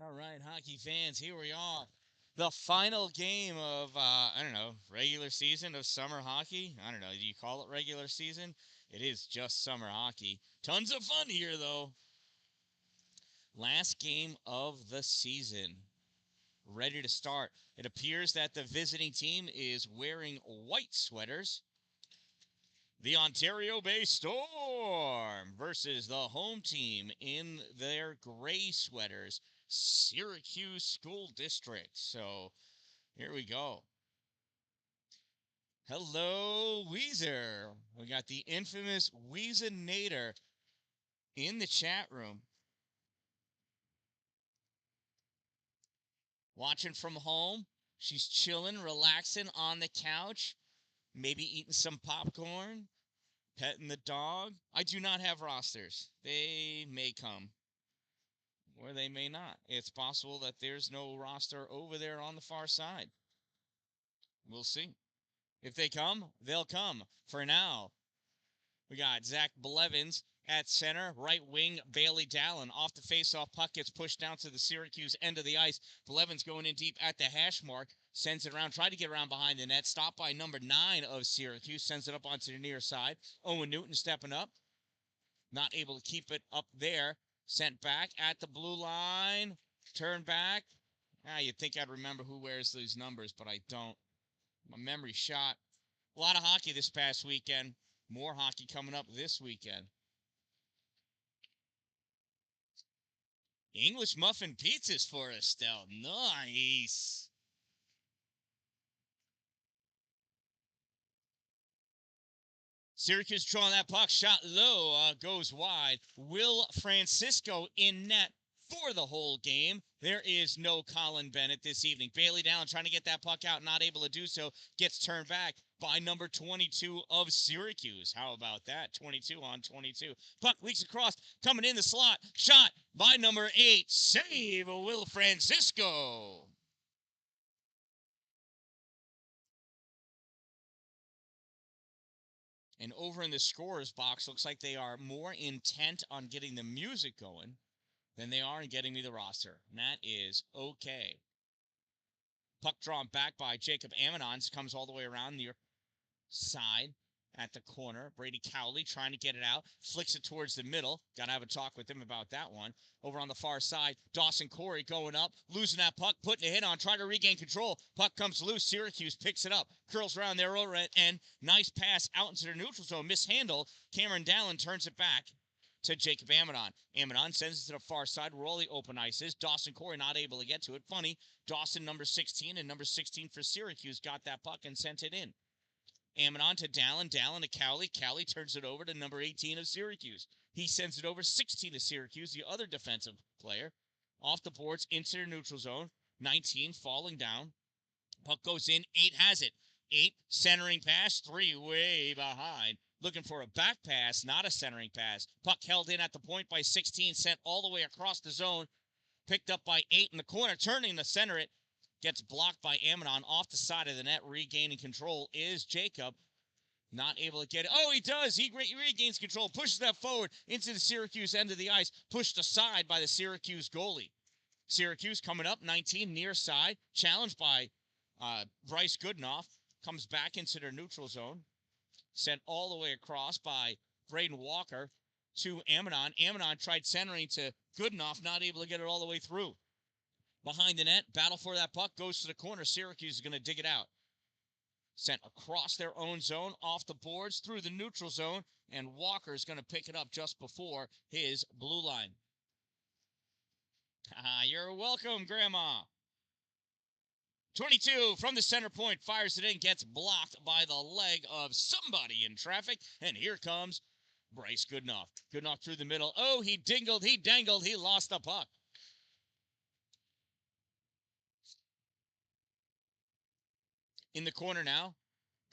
All right, hockey fans, here we are. The final game of, I don't know, regular season of summer hockey. I don't know, do you call it regular season? It is just summer hockey. Tons of fun here, though. Last game of the season. Ready to start. It appears that the visiting team is wearing white sweaters. The Ontario Bay Storm versus the home team in their gray sweaters, Syracuse School District. So here we go. Hello, Weezer. We got the infamous Weezinator in the chat room. Watching from home. She's chilling, relaxing on the couch, maybe eating some popcorn, petting the dog. I do not have rosters. They may come, or they may not. It's possible that there's no roster over there on the far side. We'll see. If they come, they'll come. For now, we got Zach Blevins at center. Right wing, Bailey Dallin. Off the faceoff, puck gets pushed down to the Syracuse end of the ice. Blevins going in deep at the hash mark. Sends it around, tried to get around behind the net. Stopped by number 9 of Syracuse. Sends it up onto the near side. Owen Newton stepping up. Not able to keep it up there. Sent back at the blue line. Turn back. You'd think I'd remember who wears these numbers, but I don't. My memory shot. A lot of hockey this past weekend. More hockey coming up this weekend. English muffin pizzas for Estelle. Nice. Syracuse drawing that puck. Shot low. Goes wide. Will Francisco in net for the whole game. There is no Colin Bennett this evening. Bailey Dallin trying to get that puck out, not able to do so. Gets turned back by number 22 of Syracuse. How about that? 22 on 22. Puck leaks across, coming in the slot. Shot by number 8. Save Will Francisco. And over in the scorer's box, looks like they are more intent on getting the music going than they are in getting me the roster. And that is okay. Puck drawn back by Jacob Ammonons. Comes all the way around near side at the corner. Brady Cowley trying to get it out. Flicks it towards the middle. Got to have a talk with him about that one. Over on the far side, Dawson Corey going up. Losing that puck. Putting a hit on. Trying to regain control. Puck comes loose. Syracuse picks it up. Curls around their over end. Nice pass out into the neutral zone. Mishandled. Cameron Dallin turns it back to Jacob Amidon. Amidon sends it to the far side where all the open ice is. Dawson Corey not able to get to it. Funny, Dawson number 16 and number 16 for Syracuse got that puck and sent it in. Amidon to Dallin. Dallin to Cowley. Cowley turns it over to number 18 of Syracuse. He sends it over 16 to Syracuse, the other defensive player. Off the boards into the neutral zone. 19 falling down. Puck goes in. 8 has it. 8 centering pass. 3 way behind. Looking for a back pass, not a centering pass. Puck held in at the point by 16, sent all the way across the zone. Picked up by 8 in the corner, turning to center it. Gets blocked by Amidon off the side of the net. Regaining control is Jacob. Not able to get it. Oh, he does. He regains control. Pushes that forward into the Syracuse end of the ice. Pushed aside by the Syracuse goalie. Syracuse coming up, 19 near side. Challenged by Bryce Goodenough. Comes back into their neutral zone. Sent all the way across by Braden Walker to Amidon. Amidon tried centering to Goodenough, not able to get it all the way through. Behind the net, battle for that puck, goes to the corner. Syracuse is going to dig it out. Sent across their own zone, off the boards, through the neutral zone, and Walker is going to pick it up just before his blue line. You're welcome, Grandma. 22 from the center point, fires it in, gets blocked by the leg of somebody in traffic, and here comes Bryce Goodenough. Goodenough through the middle. Oh, he dingled, he dangled, he lost the puck. In the corner now,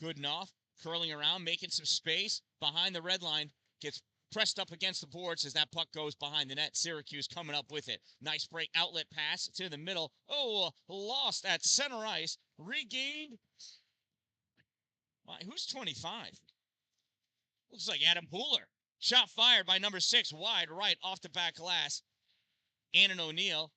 Goodenough curling around, making some space behind the red line, gets pressed up against the boards as that puck goes behind the net. Syracuse coming up with it. Nice break outlet pass to the middle. Oh, lost at center ice. Regained. Who's 25? Looks like Adam Pooler. Shot fired by number 6 wide right off the back glass. Annan O'Neill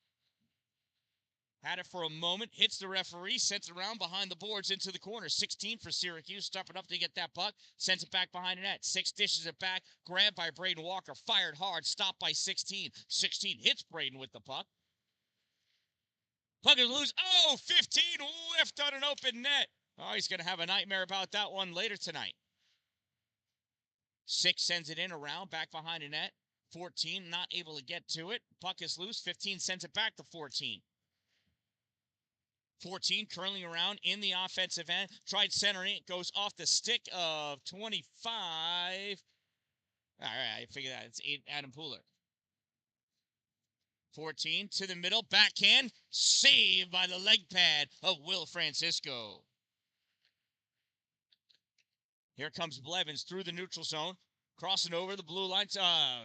Had it for a moment, hits the referee, sends it around behind the boards into the corner. 16 for Syracuse, stepping up to get that puck, sends it back behind the net. 6 dishes it back, grabbed by Braden Walker, fired hard, stopped by 16. 16 hits Braden with the puck. Puck is loose. Oh, 15 whiffed on an open net. Oh, he's going to have a nightmare about that one later tonight. 6 sends it in around, back behind the net. 14 not able to get to it. Puck is loose. 15 sends it back to 14. 14 curling around in the offensive end. Tried centering it. Goes off the stick of 25. All right, I figured that. It's Adam Pooler. 14 to the middle. Backhand. Saved by the leg pad of Will Francisco. Here comes Blevins through the neutral zone. Crossing over the blue line.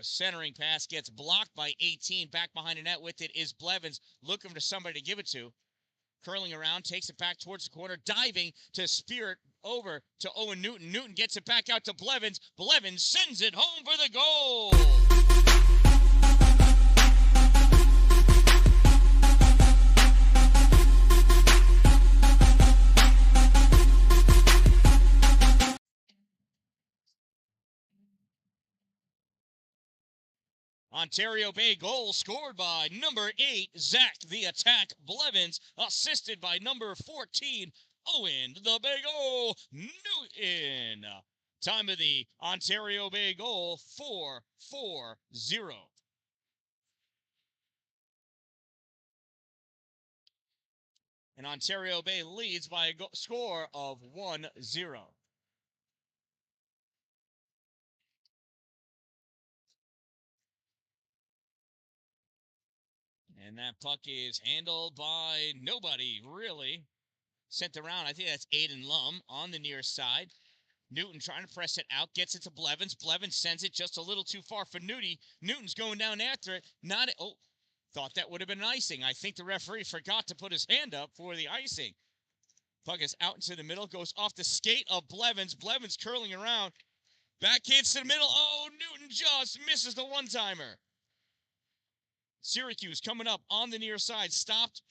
Centering pass gets blocked by 18. Back behind the net with it is Blevins. Looking for somebody to give it to. Curling around, takes it back towards the corner, diving to spear it over to Owen Newton. Newton gets it back out to Blevins. Blevins sends it home for the goal. Ontario Bay goal scored by number 8, Zach the Attack Blevins, assisted by number 14, Owen the Bay goal, Newton. Time of the Ontario Bay goal, 4-4-0. And Ontario Bay leads by a score of 1-0. And that puck is handled by nobody, really. Sent around, I think that's Aiden Lum on the near side. Newton trying to press it out, gets it to Blevins. Blevins sends it just a little too far for Newty. Newton's going down after it. Thought that would have been icing. I think the referee forgot to put his hand up for the icing. Puck is out into the middle, goes off the skate of Blevins. Blevins curling around. Backhands to the middle. Oh, Newton just misses the one-timer. Syracuse coming up on the near side, stopped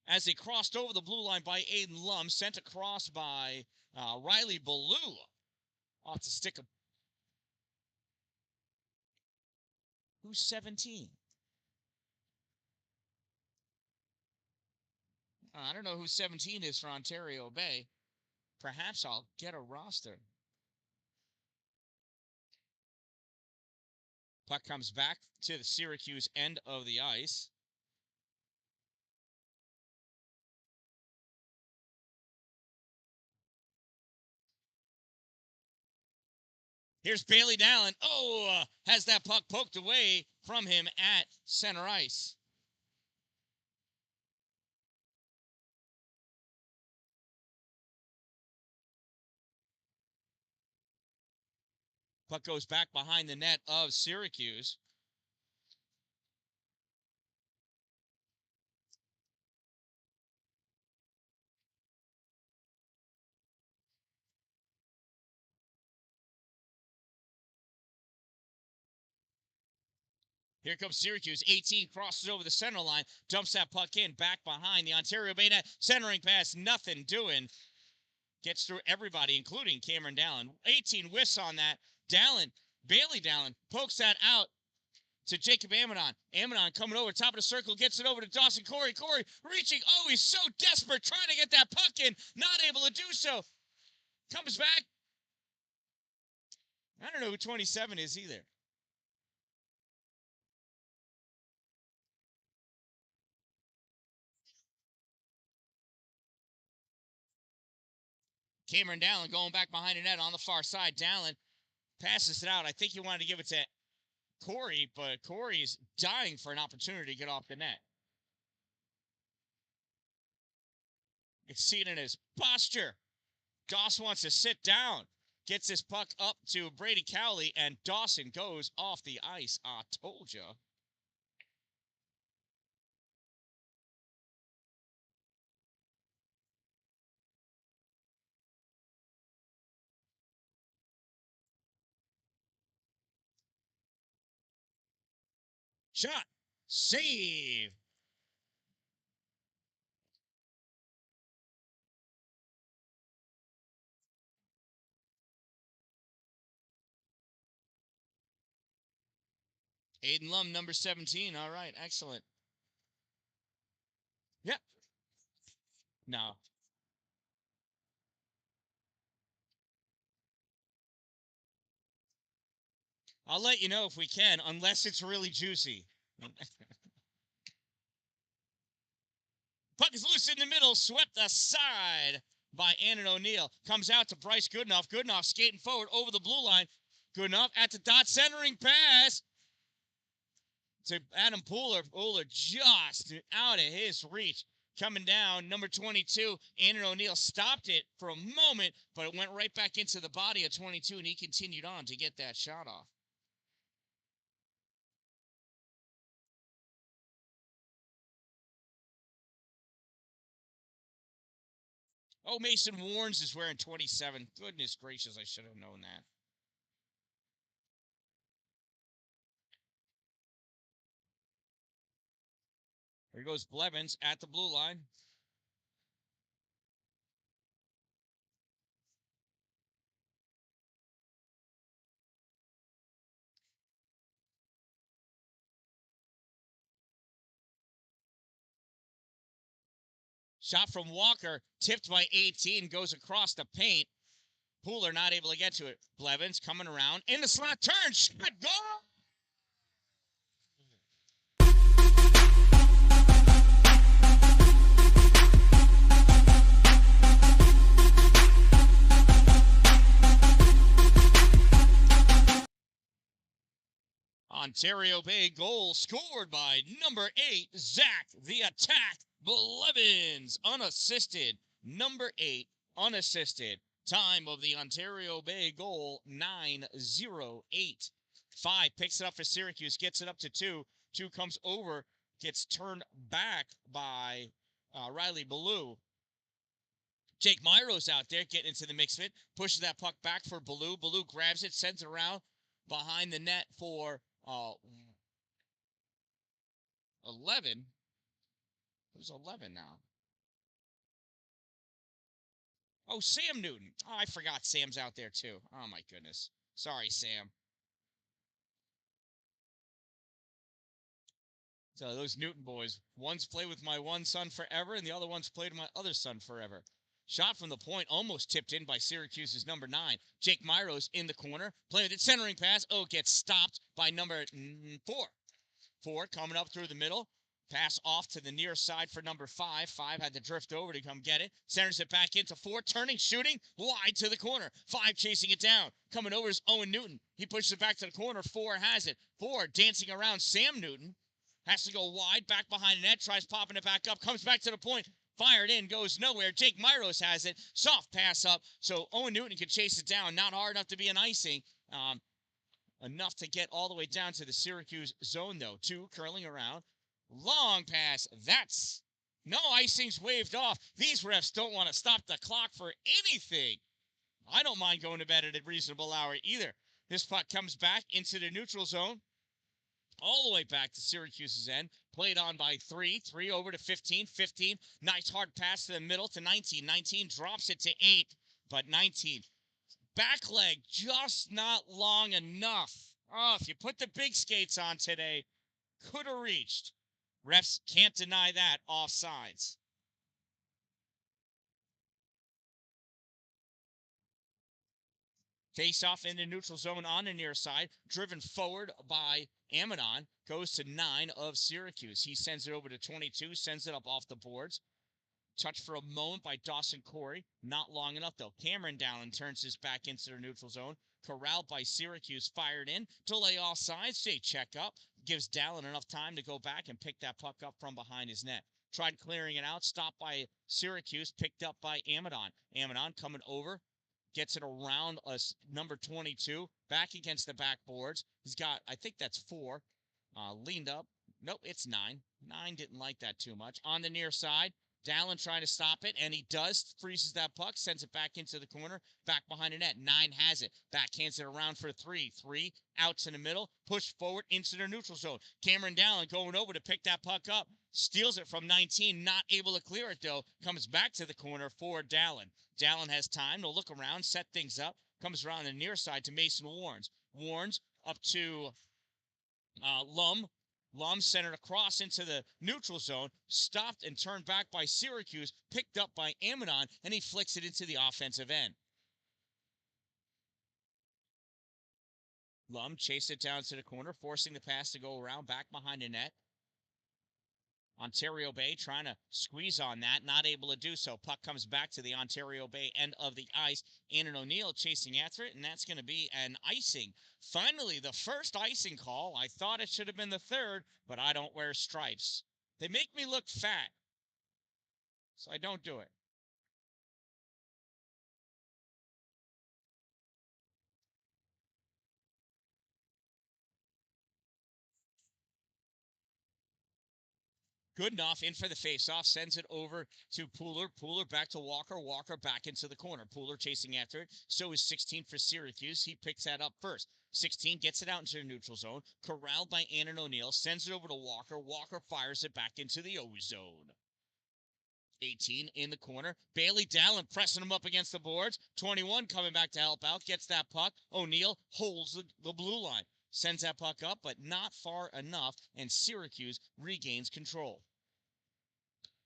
as they crossed over the blue line by Aiden Lum, sent across by Riley Ballou off the stick of... Who's 17? I don't know who 17 is for Ontario Bay. Perhaps I'll get a roster. Puck comes back to the Syracuse end of the ice. Here's Bailey Dallin. Has that puck poked away from him at center ice. Puck goes back behind the net of Syracuse. Here comes Syracuse. 18 crosses over the center line. Dumps that puck in. Back behind the Ontario Bay net. Centering pass. Nothing doing. Gets through everybody, including Cameron Dallin. 18 whiffs on that. Bailey Dallin, pokes that out to Jacob Amidon. Amidon coming over top of the circle. Gets it over to Dawson Corey. Corey reaching. Oh, he's so desperate trying to get that puck in. Not able to do so. Comes back. I don't know who 27 is either. Cameron Dallin going back behind the net on the far side. Dallin passes it out. I think he wanted to give it to Corey, but Corey's dying for an opportunity to get off the net. It's seen in his posture. Doss wants to sit down. Gets his puck up to Brady Cowley, and Dawson goes off the ice. I told ya. Shot. Save. Aiden Lum, number 17. All right, excellent. Yep. No. I'll let you know if we can, unless it's really juicy. Puck is loose in the middle, swept aside by Annan O'Neill. Comes out to Bryce Goodenough. Goodenough skating forward over the blue line. Goodenough at the dot, centering pass to Adam Pooler. Pooler just out of his reach. Coming down, number 22, Annan O'Neill stopped it for a moment, but it went right back into the body of 22, and he continued on to get that shot off. Oh, Mason Warnes is wearing 27. Goodness gracious, I should have known that. Here goes Blevins at the blue line. Shot from Walker, tipped by 18, goes across the paint. Pooler not able to get to it. Blevins coming around in the slot, turn, shot, goal! Ontario Bay goal scored by number 8, Zach the Attack Blevins, unassisted. Number 8, unassisted. Time of the Ontario Bay goal, 9:08. 5 picks it up for Syracuse, gets it up to 2. 2 comes over, gets turned back by Riley Ballou. Jake Myros out there getting into the mix of it, pushes that puck back for Ballou. Ballou grabs it, sends it around behind the net for 11. Who's 11 now? Oh, Sam Newton. Oh, I forgot Sam's out there too. Oh, my goodness. Sorry, Sam. So those Newton boys, one's played with my one son forever, and the other one's played with my other son forever. Shot from the point, almost tipped in by Syracuse's number 9. Jake Myros in the corner, playing it, centering pass. Oh, gets stopped by number 4. 4 coming up through the middle. Pass off to the near side for number 5. 5 had to drift over to come get it. Centers it back into 4. Turning, shooting, wide to the corner. 5 chasing it down. Coming over is Owen Newton. He pushes it back to the corner. 4 has it. 4 dancing around Sam Newton. Has to go wide, back behind the net. Tries popping it back up. Comes back to the point. Fired in, goes nowhere. Jake Myros has it. Soft pass up. So Owen Newton can chase it down. Not hard enough to be an icing. Enough to get all the way down to the Syracuse zone, though. 2 curling around. Long pass. That's no icing's waved off. These refs don't want to stop the clock for anything. I don't mind going to bed at a reasonable hour either. This puck comes back into the neutral zone. All the way back to Syracuse's end. Played on by 3. 3 over to 15. 15. Nice hard pass to the middle to 19. 19 drops it to 8. But 19. Back leg just not long enough. Oh, if you put the big skates on today, could have reached. Refs can't deny that. Offsides. Face off in the neutral zone on the near side. Driven forward by Amadon. Goes to 9 of Syracuse. He sends it over to 22. Sends it up off the boards. Touched for a moment by Dawson Corey. Not long enough, though. Cameron Dallin turns this back into the neutral zone. Corralled by Syracuse. Fired in. Delay offsides. They check up. Gives Dallin enough time to go back and pick that puck up from behind his net. Tried clearing it out. Stopped by Syracuse. Picked up by Amadon. Amadon coming over. Gets it around us, number 22, back against the backboards. He's got, I think that's 4, leaned up. Nope, it's 9. 9 didn't like that too much. On the near side, Dallin trying to stop it, and he does. Freezes that puck, sends it back into the corner, back behind the net. 9 has it. Backhands it around for 3. 3 out to the middle, push forward into the neutral zone. Cameron Dallin going over to pick that puck up. Steals it from 19, not able to clear it, though. Comes back to the corner for Dallin. Dallin has time to look around, set things up. Comes around the near side to Mason Warnes. Warnes up to Lum centered across into the neutral zone, stopped and turned back by Syracuse, picked up by Amidon, and he flicks it into the offensive end. Lum chased it down to the corner, forcing the pass to go around back behind the net. Ontario Bay trying to squeeze on that, not able to do so. Puck comes back to the Ontario Bay end of the ice. Annan O'Neill chasing after it, and that's going to be an icing. Finally, the first icing call. I thought it should have been the third, but I don't wear stripes. They make me look fat, so I don't do it. Goodenough in for the faceoff, sends it over to Pooler. Pooler back to Walker. Walker back into the corner. Pooler chasing after it. So is 16 for Syracuse. He picks that up first. 16 gets it out into the neutral zone. Corralled by Annan O'Neill. Sends it over to Walker. Walker fires it back into the O zone. 18 in the corner. Bailey Dallin pressing him up against the boards. 21 coming back to help out. Gets that puck. O'Neill holds the blue line. Sends that puck up, but not far enough, and Syracuse regains control.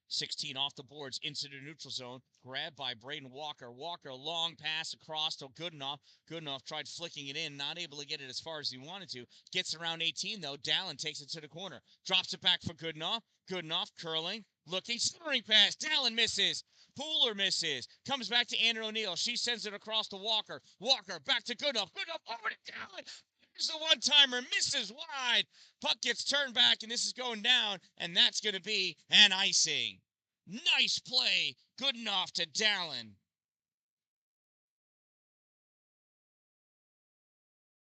16 off the boards into the neutral zone. Grabbed by Braden Walker. Walker, long pass across to Goodenough. Goodenough tried flicking it in, not able to get it as far as he wanted to. Gets around 18, though. Dallin takes it to the corner. Drops it back for Goodenough. Goodenough curling. Looking. Slurring pass. Dallin misses. Pooler misses. Comes back to Annan O'Neill. She sends it across to Walker. Walker back to Goodenough. Goodenough over to Dallin. Here's the one-timer. Misses wide. Puck gets turned back, and this is going down, and that's going to be an icing. Nice play. Goodenough to Dallin.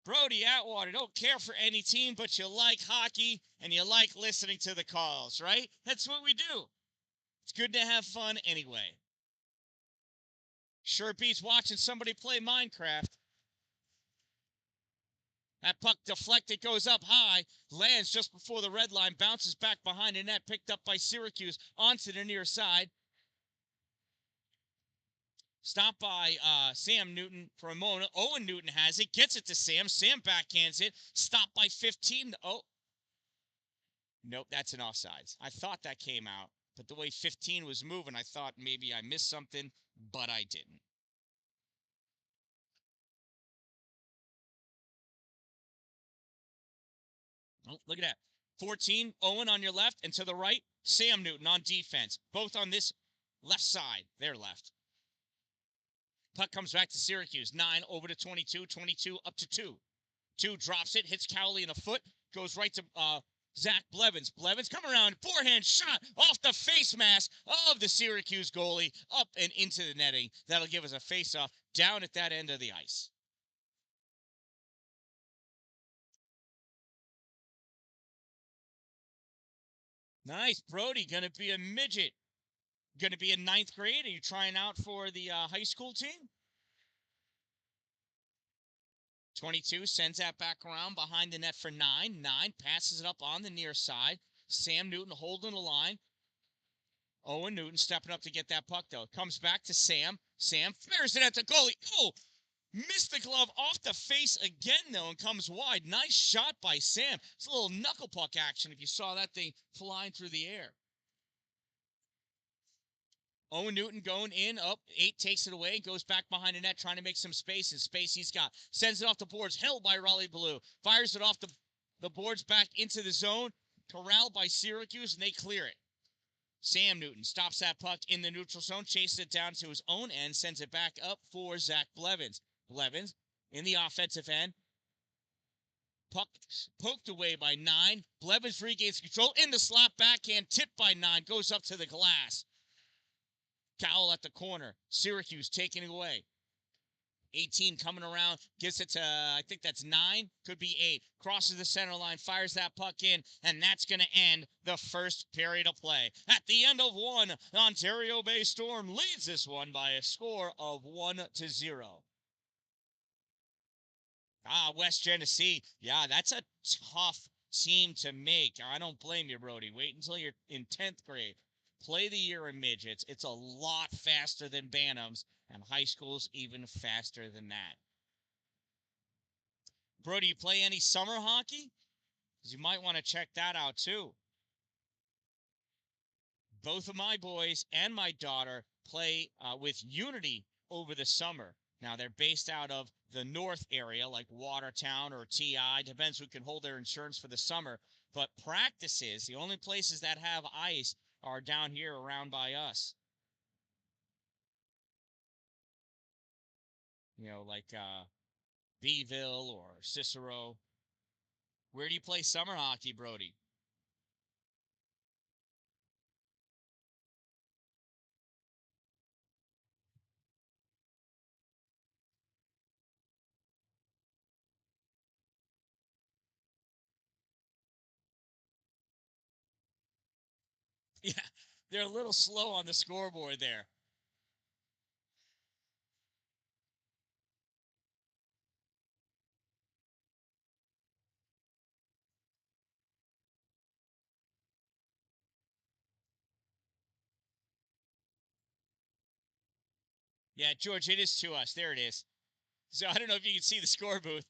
Brody Atwater, don't care for any team, but you like hockey, and you like listening to the calls, right? That's what we do. It's good to have fun anyway. Sure beats watching somebody play Minecraft. That puck deflected, goes up high, lands just before the red line, bounces back behind the net, picked up by Syracuse onto the near side. Stopped by Sam Newton for a moment. Owen Newton has it, gets it to Sam. Sam backhands it. Stopped by 15. Oh, nope, that's an offsides. I thought that came out, but the way 15 was moving, I thought maybe I missed something, but I didn't. Oh, look at that. 14, Owen on your left, and to the right, Sam Newton on defense. Both on this left side. Their left. Puck comes back to Syracuse. 9 over to 22. 22 up to 2. 2 drops it, hits Cowley in the foot, goes right to Zach Blevins. Blevins come around, forehand shot off the face mask of the Syracuse goalie, up and into the netting. That'll give us a face-off down at that end of the ice. Nice. Brody, going to be a midget. Going to be in 9th grade. Are you trying out for the high school team? 22 sends that back around behind the net for 9. 9 passes it up on the near side. Sam Newton holding the line. Owen Newton stepping up to get that puck, though. Comes back to Sam. Sam fires it at the goalie. Oh, missed the glove off the face again, though, and comes wide. Nice shot by Sam. It's a little knuckle puck action if you saw that thing flying through the air. Owen Newton going in, up, 8 takes it away, goes back behind the net, trying to make some space, and space he's got. Sends it off the boards, held by Raleigh Blue. Fires it off the boards back into the zone, corralled by Syracuse, and they clear it. Sam Newton stops that puck in the neutral zone, chases it down to his own end, sends it back up for Zach Blevins. Blevins in the offensive end. Puck poked away by 9. Blevins regains control in the slot backhand, tipped by 9, goes up to the glass. Cowell at the corner. Syracuse taking it away. 18 coming around, gives it to, I think that's 9, could be 8. Crosses the center line, fires that puck in, and that's going to end the first period of play. At the end of 1, Ontario Bay Storm leads this one by a score of 1-0. West Genesee. Yeah, that's a tough team to make. I don't blame you, Brody. Wait until you're in 10th grade. Play the year in midgets. It's a lot faster than Bantams, and high school's even faster than that. Brody, you play any summer hockey? You might want to check that out too. Both of my boys and my daughter play with Unity over the summer. Now, they're based out of the north area, like Watertown or TI. Depends who can hold their insurance for the summer. But practices, the only places that have ice are down here around by us. Like Beeville or Cicero. Where do you play summer hockey, Brody? Yeah, they're a little slow on the scoreboard there. Yeah, George, it is to us. There it is. So I don't know if you can see the score booth,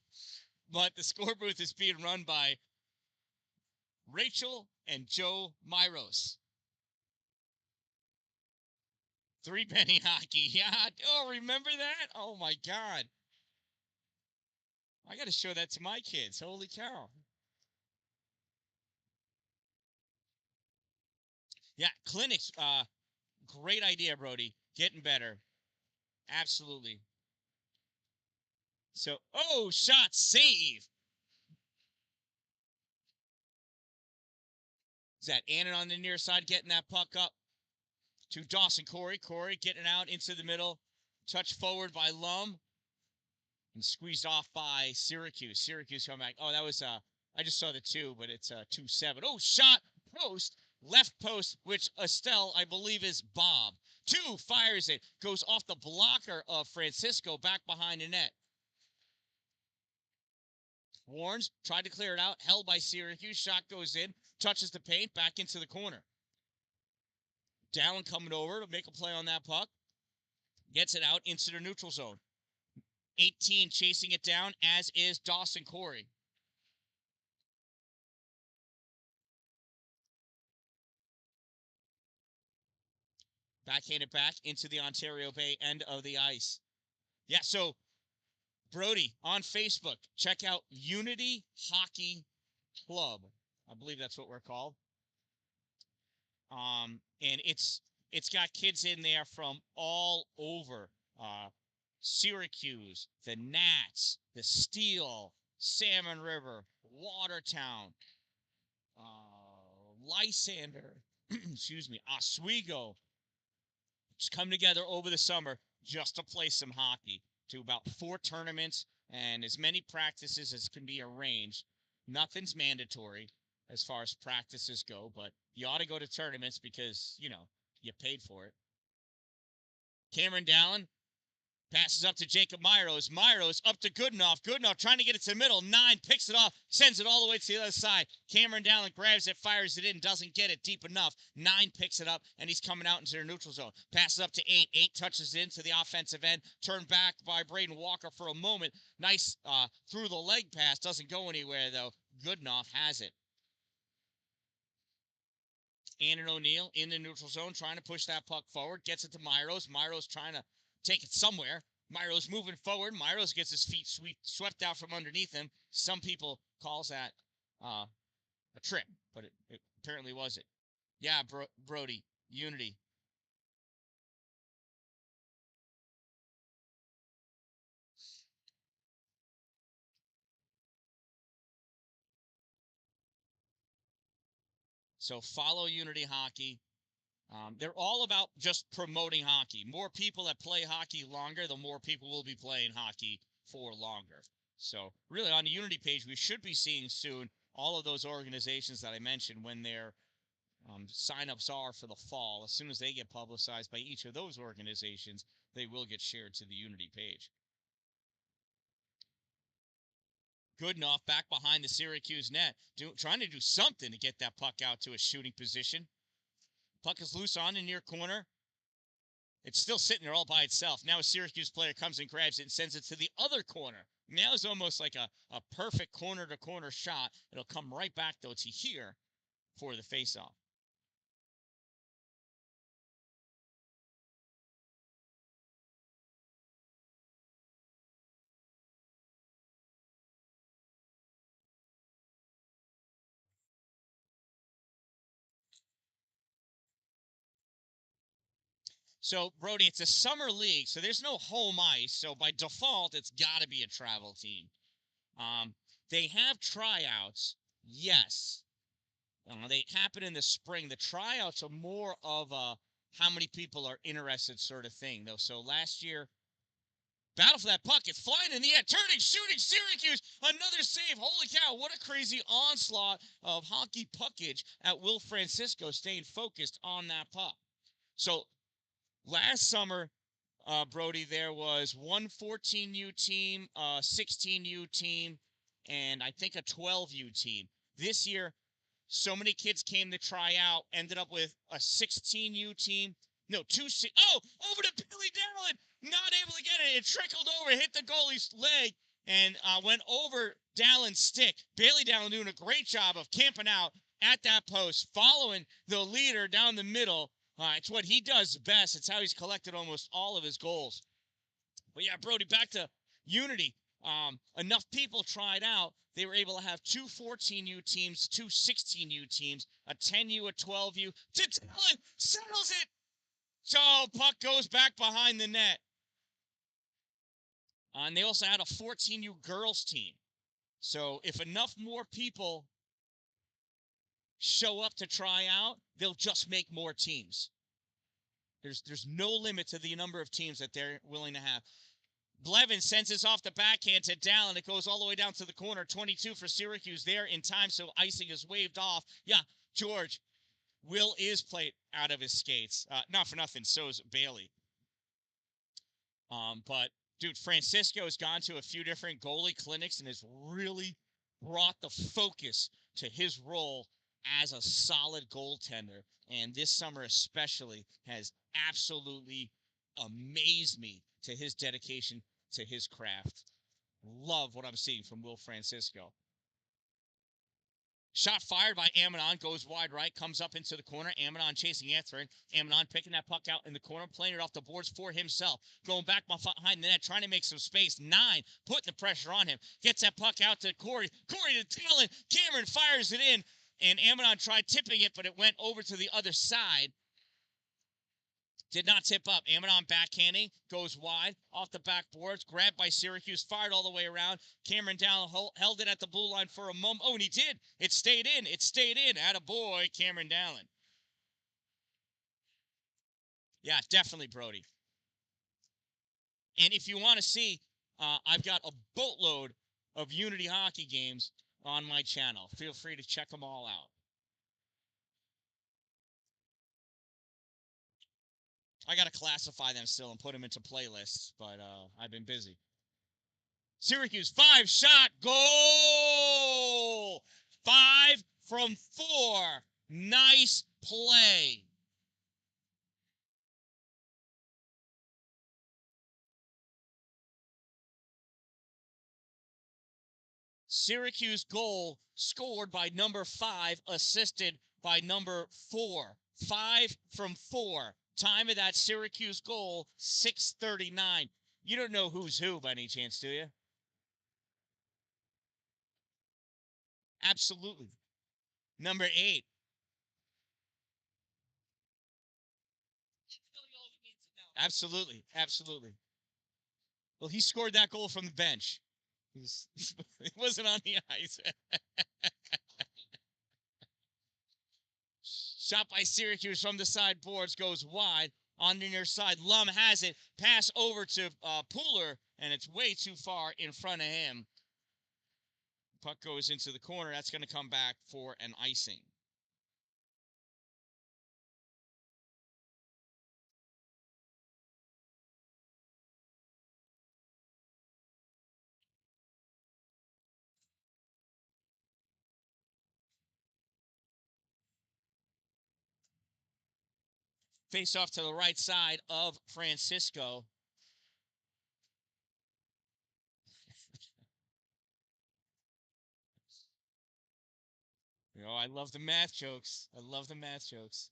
but the score booth is being run by Rachel and Joe Myros. Three penny hockey. Yeah. Oh, remember that? Oh my God. I got to show that to my kids. Holy cow. Yeah, clinics. Great idea, Brody. Getting better. Absolutely. So, oh, shot save. Is that Annan on the near side getting that puck up to Dawson Corey? Corey getting out into the middle. Touch forward by Lum. And squeezed off by Syracuse. Syracuse coming back. Oh, that was I just saw the 2, but it's 2-7. Oh, shot post, left post, which Estelle, I believe, is Bob. 2 fires it, goes off the blocker of Francisco back behind the net. Warnes tried to clear it out, held by Syracuse. Shot goes in, touches the paint, back into the corner. Dallin coming over to make a play on that puck. Gets it out into the neutral zone. 18 chasing it down, as is Dawson Corey. Backhand it back into the Ontario Bay end of the ice. Yeah, so Brody on Facebook, check out Unity Hockey Club. I believe that's what we're called. And it's got kids in there from all over. Syracuse, the Nats, the Steel, Salmon River, Watertown, Lysander, excuse me, Oswego. Just come together over the summer just to play some hockey. To about 4 tournaments and as many practices as can be arranged. Nothing's mandatory as far as practices go, but you ought to go to tournaments because, you paid for it. Cameron Dallin passes up to Jacob Myros. Myros up to Goodenough. Goodenough trying to get it to the middle. 9 picks it off, sends it all the way to the other side. Cameron Dallin grabs it, fires it in, doesn't get it deep enough. 9 picks it up, and he's coming out into the neutral zone. Passes up to 8. 8 touches into the offensive end. Turned back by Braden Walker for a moment. Nice through the leg pass. Doesn't go anywhere, though. Goodenough has it. Annan O'Neill in the neutral zone, trying to push that puck forward. Gets it to Myros. Myros trying to take it somewhere. Myros moving forward. Myros gets his feet swept out from underneath him. Some people calls that a trip, but it apparently wasn't. Yeah, Brody, Unity. So follow Unity Hockey. They're all about just promoting hockey. More people that play hockey longer, the more people will be playing hockey for longer. So really on the Unity page, we should be seeing soon all of those organizations that I mentioned when their sign-ups are for the fall. As soon as they get publicized by each of those organizations, they will get shared to the Unity page. Goodenough back behind the Syracuse net, trying to do something to get that puck out to a shooting position. Puck is loose on the near corner. It's still sitting there all by itself. Now a Syracuse player comes and grabs it and sends it to the other corner. Now it's almost like a perfect corner-to-corner shot. It'll come right back, though, to here for the face-off. So, Brody, it's a summer league, so there's no home ice. So, by default, it's got to be a travel team. Um, they have tryouts, yes. They happen in the spring. The tryouts are more of a how many people are interested sort of thing, though. So last year, battle for that puck. It's flying in the air, turning, shooting. Syracuse, another save. Holy cow! What a crazy onslaught of hockey puckage at Will Francisco, staying focused on that puck. So last summer, Brody, there was one 14U team, 16U team, and I think a 12U team. This year, so many kids came to try out, ended up with a 16U team. No, over to Billy Dallin. Not able to get it. It trickled over, hit the goalie's leg, and went over Dallin's stick. Bailey Dallin doing a great job of camping out at that post, following the leader down the middle. It's what he does best. It's how he's collected almost all of his goals. But yeah, Brody, back to Unity. Enough people tried out. They were able to have two 14U teams, two 16U teams, a 10U, a 12U. Talon settles it. So puck goes back behind the net. And they also had a 14U girls team. So if enough more people show up to try out, they'll just make more teams. There's no limit to the number of teams that they're willing to have. Blevins sends this off the backhand to Dallin. It goes all the way down to the corner. 22 for Syracuse there in time, so icing is waved off. Yeah, George, Will is played out of his skates. Not for nothing, so is Bailey. But, dude, Francisco has gone to a few different goalie clinics and has really brought the focus to his role as a solid goaltender. And this summer especially has absolutely amazed me to his dedication to his craft. Love what I'm seeing from Will Francisco. Shot fired by Amanon, goes wide right, comes up into the corner. Amanon chasing after it. Amanon picking that puck out in the corner, playing it off the boards for himself. Going back behind the net, trying to make some space. 9, putting the pressure on him. Gets that puck out to Corey. Corey to Talon. Cameron fires it in, and Amanon tried tipping it, but it went over to the other side. Did not tip up. Amanon backhanding, goes wide, off the backboards, grabbed by Syracuse, fired all the way around. Cameron down, held it at the blue line for a moment. Oh, and he did. It stayed in. It stayed in. Attaboy, Cameron Dallin. Yeah, definitely, Brody. And if you want to see, I've got a boatload of Unity hockey games on my channel. Feel free to check them all out. I got to classify them still and put them into playlists, but I've been busy. Syracuse, 5-shot goal! 5 from 4. Nice play. Syracuse goal scored by number 5, assisted by number 4. 5 from 4. Time of that Syracuse goal, 6:39. You don't know who's who by any chance, do you? Absolutely. Number 8. Absolutely. Absolutely. Well, he scored that goal from the bench. He wasn't on the ice. Shot by Syracuse from the side boards, goes wide on the near side. Lum has it. Pass over to Pooler, and it's way too far in front of him. Puck goes into the corner. That's going to come back for an icing. Face off to the right side of Francisco. Oh, I love the math jokes. I love the math jokes.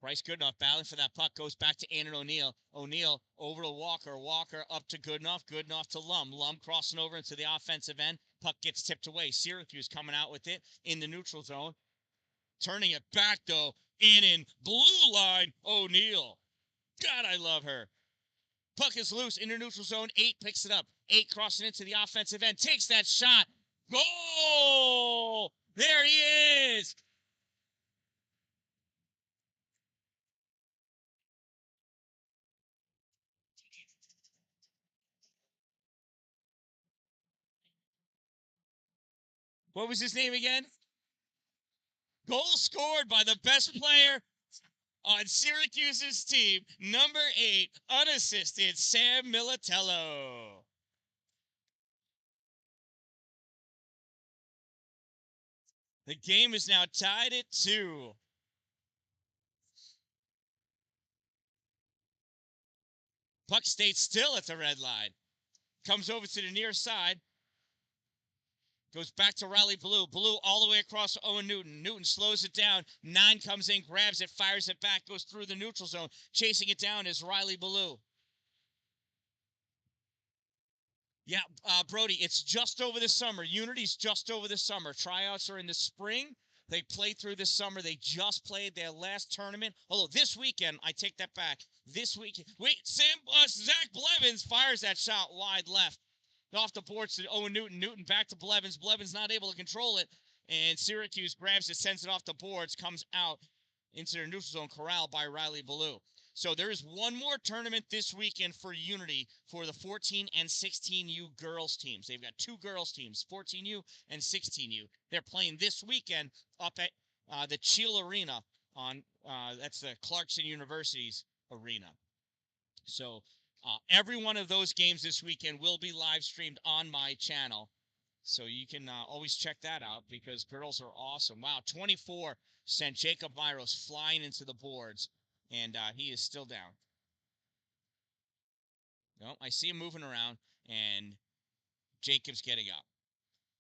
Bryce Goodenough battling for that puck. Goes back to Andrew O'Neill. O'Neill over to Walker. Walker up to Goodenough. Goodenough to Lum. Lum crossing over into the offensive end. Puck gets tipped away. Syracuse coming out with it in the neutral zone. Turning it back, though. In blue line, O'Neill. God, I love her. Puck is loose in the neutral zone. 8 picks it up. 8 crossing into the offensive end. Takes that shot. Goal! There he is. What was his name again? Goal scored by the best player on Syracuse's team, number 8, unassisted, Sam Militello. The game is now tied at 2. Puck stayed still at the red line. Comes over to the near side. Goes back to Riley Blue. Blue all the way across to Owen Newton. Newton slows it down. 9 comes in, grabs it, fires it back, goes through the neutral zone. Chasing it down is Riley Blue. Yeah, Brody, it's just over the summer. Unity's just over the summer. Tryouts are in the spring. They played through this summer. They just played their last tournament. Although this weekend, I take that back. This weekend, Zach Blevins fires that shot wide left. Off the boards to Owen Newton. Newton back to Blevins. Blevins not able to control it. And Syracuse grabs it, sends it off the boards, comes out into their neutral zone, corralled by Riley Ballou. So there is one more tournament this weekend for Unity for the 14 and 16U girls teams. They've got 2 girls teams, 14U and 16U. They're playing this weekend up at the Cheel Arena on that's the Clarkson University's arena. So every one of those games this weekend will be live streamed on my channel. So you can always check that out because girls are awesome. Wow, 24 sent Jacob Myros flying into the boards, and he is still down. No, I see him moving around, and Jacob's getting up.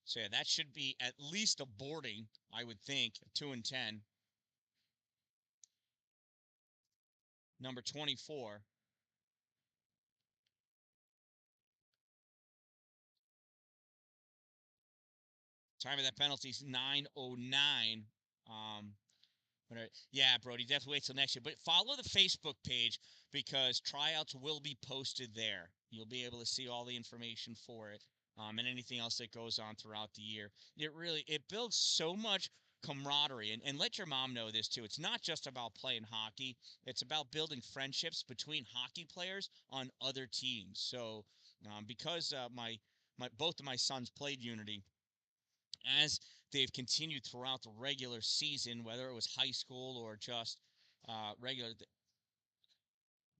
So yeah, that should be at least a boarding, I would think, 2 and 10. Number 24. Time of that penalty is 9:09. Yeah, Brody, definitely wait till next year. But follow the Facebook page because tryouts will be posted there. You'll be able to see all the information for it and anything else that goes on throughout the year. It builds so much camaraderie. And let your mom know this, too. It's not just about playing hockey. It's about building friendships between hockey players on other teams. So because both of my sons played Unity, as they've continued throughout the regular season, whether it was high school or just regular.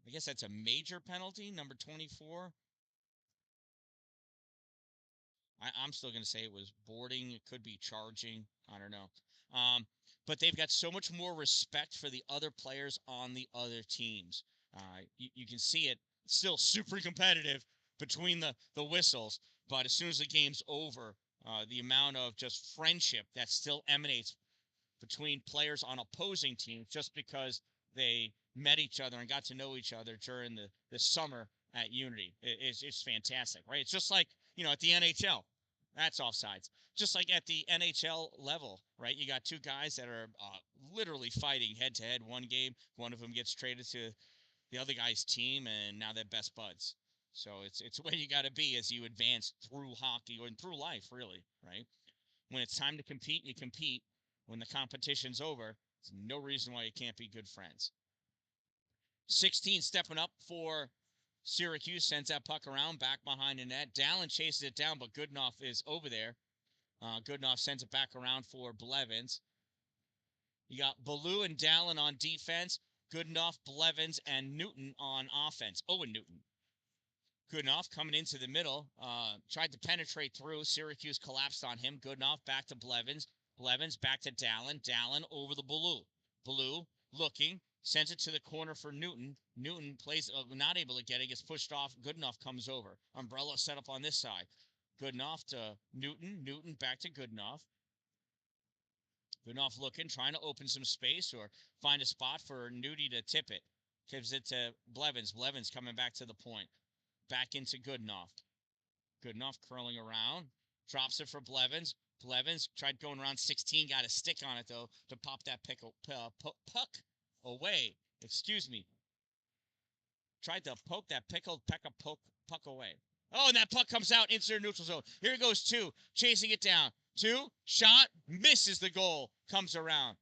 I guess that's a major penalty, number 24. I'm still going to say it was boarding. It could be charging. I don't know. But they've got so much more respect for the other players on the other teams. You can see it still super competitive between the whistles, but as soon as the game's over, the amount of just friendship that still emanates between players on opposing teams just because they met each other and got to know each other during the summer at Unity. It's fantastic, right? It's just like, at the NHL. That's offsides. Just like at the NHL level, right? You got 2 guys that are literally fighting head-to-head one game. One of them gets traded to the other guy's team, and now they're best buds. So it's where you got to be as you advance through hockey or through life, really, right? When it's time to compete, you compete. When the competition's over, there's no reason why you can't be good friends. 16 stepping up for Syracuse, sends that puck around, back behind the net. Dallin chases it down, but Goodenough is over there. Goodenough sends it back around for Blevins. You got Ballou and Dallin on defense. Goodenough, Blevins, and Newton on offense. Owen Newton. Goodenough coming into the middle. Tried to penetrate through. Syracuse collapsed on him. Goodenough back to Blevins. Blevins back to Dallin. Dallin over the Ballou. Ballou looking. Sends it to the corner for Newton. Newton plays, not able to get it, gets pushed off. Goodenough comes over. Umbrella set up on this side. Goodenough to Newton. Newton back to Goodenough. Goodenough looking, trying to open some space or find a spot for Nudie to tip it. Gives it to Blevins. Blevins coming back to the point. Back into Goodenough. Goodenough curling around. Drops it for Blevins. Blevins tried going around 16. Got a stick on it, though, to pop that puck away. Excuse me. Tried to poke that puck away. Oh, and that puck comes out into the neutral zone. Here goes 2. Chasing it down. 2. Shot. Misses the goal. Comes around.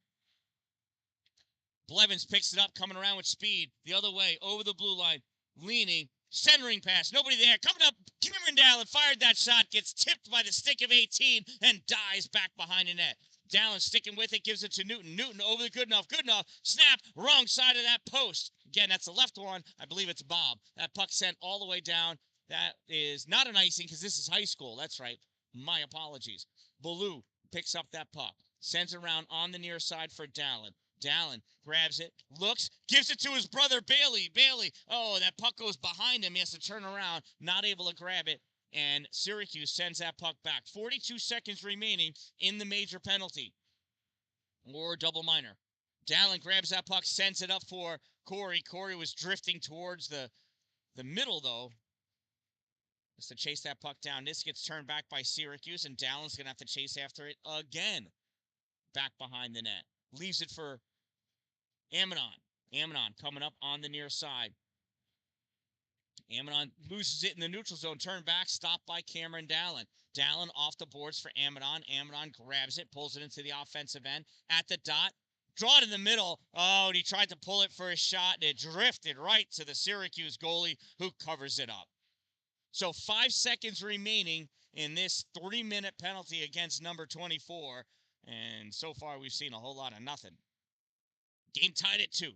Blevins picks it up, coming around with speed. The other way, over the blue line. Leaning. Centering pass. Nobody there. Coming up. Cameron Dallin fired that shot. Gets tipped by the stick of 18 and dies back behind the net. Dallin sticking with it. Gives it to Newton. Newton over the Goodenough. Goodenough. Snap. Wrong side of that post. Again, that's the left one. I believe it's Bob. That puck sent all the way down. That is not an icing because this is high school. That's right. My apologies. Ballou picks up that puck. Sends it around on the near side for Dallin. Dallin grabs it, looks, gives it to his brother Bailey. Bailey, oh, that puck goes behind him. He has to turn around, not able to grab it. And Syracuse sends that puck back. 42 seconds remaining in the major penalty. Or double minor. Dallin grabs that puck, sends it up for Corey. Corey was drifting towards the middle, though. Just to chase that puck down. This gets turned back by Syracuse, and Dallin's going to have to chase after it again. Back behind the net. Leaves it for Amidon. Amidon coming up on the near side. Amidon loses it in the neutral zone. Turn back, stopped by Cameron Dallin. Dallin off the boards for Amidon. Amidon grabs it, pulls it into the offensive end. At the dot, draw it in the middle. Oh, and he tried to pull it for a shot, and it drifted right to the Syracuse goalie, who covers it up. So 5 seconds remaining in this 3-minute penalty against number 24. And so far, we've seen a whole lot of nothing. Game tied at 2.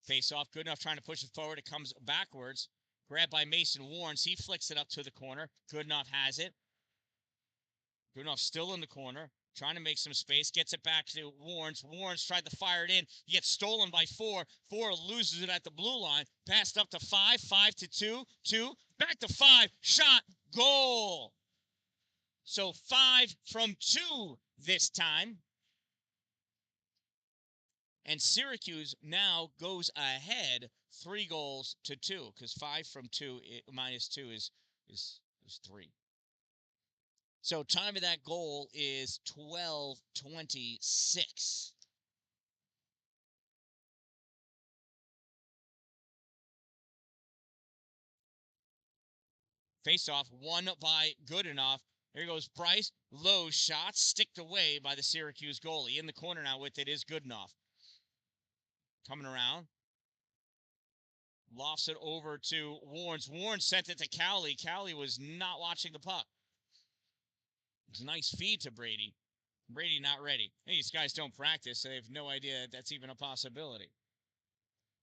Face off, Goodenough trying to push it forward. It comes backwards. Grabbed by Mason Warrens. He flicks it up to the corner. Goodenough has it. Goodenough still in the corner. Trying to make some space. Gets it back to Warrens. Warrens tried to fire it in. He gets stolen by 4. 4 loses it at the blue line. Passed up to 5. 5 to 2. 2. Back to 5. Shot. Goal. So 5 from 2 this time. And Syracuse now goes ahead 3 goals to 2. Because 5 from 2 minus 2 is 3. So time of that goal is 12:26. Face-off, won by Goodenough. Here goes Bryce. Low shot, sticked away by the Syracuse goalie. In the corner now with it is Goodenough. Coming around. Lofts it over to Warrens. Warrens sent it to Cowley. Cowley was not watching the puck. It's a nice feed to Brady. Brady not ready. Hey, these guys don't practice, so they have no idea that's even a possibility.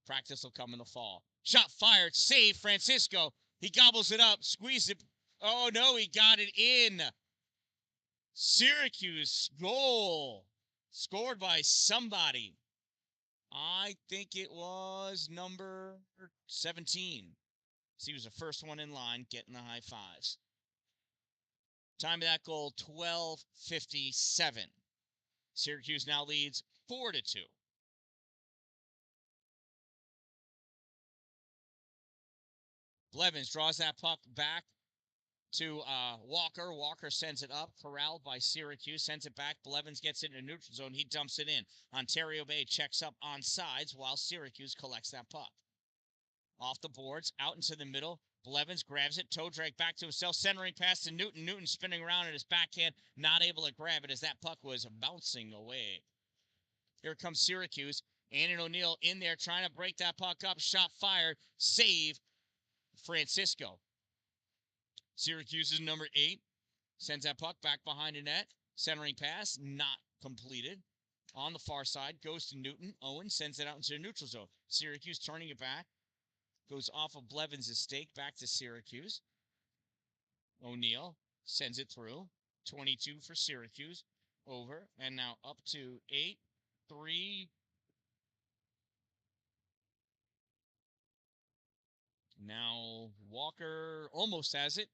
Practice will come in the fall. Shot fired. Save Francisco. He gobbles it up. Squeezes it. Oh, no, he got it in. Syracuse goal. Scored by somebody. I think it was number 17. So he was the first one in line getting the high fives. Time of that goal, 12:57. Syracuse now leads 4-2. Blevins draws that puck back to Walker. Walker sends it up. Corralled by Syracuse. Sends it back. Blevins gets it in a neutral zone. He dumps it in. Ontario Bay checks up on sides while Syracuse collects that puck. Off the boards, out into the middle. Blevins grabs it. Toe drag back to himself. Centering pass to Newton. Newton spinning around at his backhand. Not able to grab it as that puck was bouncing away. Here comes Syracuse. Annan O'Neill in there trying to break that puck up. Shot fired. Save Francisco. Syracuse's number 8 sends that puck back behind the net. Centering pass not completed. On the far side goes to Newton. Owen sends it out into the neutral zone. Syracuse turning it back. Goes off of Blevins' stake back to Syracuse. O'Neal sends it through. 22 for Syracuse. Over. And now up to 8. 3. Now Walker almost has it.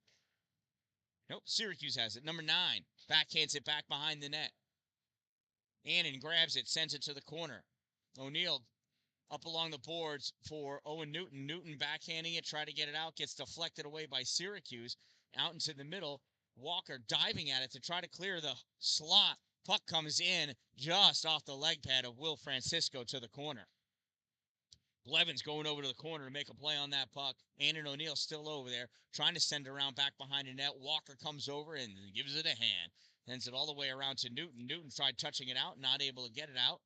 Nope, Syracuse has it. Number 9. Backhands it back behind the net. Annan grabs it, sends it to the corner. O'Neal up along the boards for Owen Newton. Newton backhanding it, try to get it out, gets deflected away by Syracuse. Out into the middle. Walker diving at it to try to clear the slot. Puck comes in just off the leg pad of Will Francisco to the corner. Blevins going over to the corner to make a play on that puck. Annan O'Neal still over there, trying to send it around back behind the net. Walker comes over and gives it a hand. Sends it all the way around to Newton. Newton tried touching it out, not able to get it out.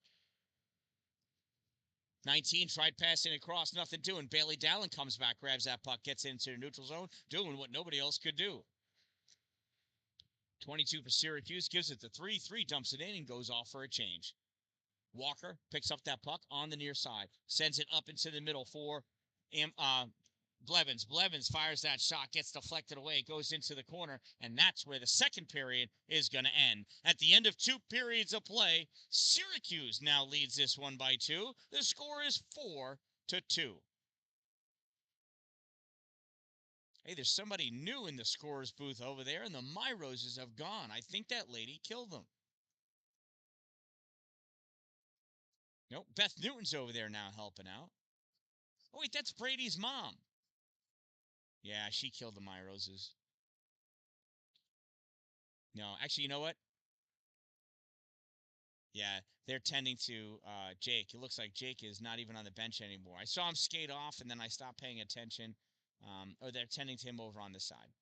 19 tried passing across, nothing doing. Bailey Dallin comes back, grabs that puck, gets into the neutral zone, doing what nobody else could do. 22 for Syracuse, gives it to 3. 3 dumps it in and goes off for a change. Walker picks up that puck on the near side, sends it up into the middle for Blevins. Blevins fires that shot, gets deflected away, goes into the corner, and that's where the second period is going to end. At the end of 2 periods of play, Syracuse now leads this one by 2. The score is 4-2. Hey, there's somebody new in the scorer's booth over there, and the My Roses have gone. I think that lady killed them. Nope, Beth Newton's over there now helping out. Oh, wait, that's Brady's mom. Yeah, she killed the My Roses. No, actually, you know what? Yeah, they're tending to Jake. It looks like Jake is not even on the bench anymore. I saw him skate off, and then I stopped paying attention. Or they're tending to him over on the side.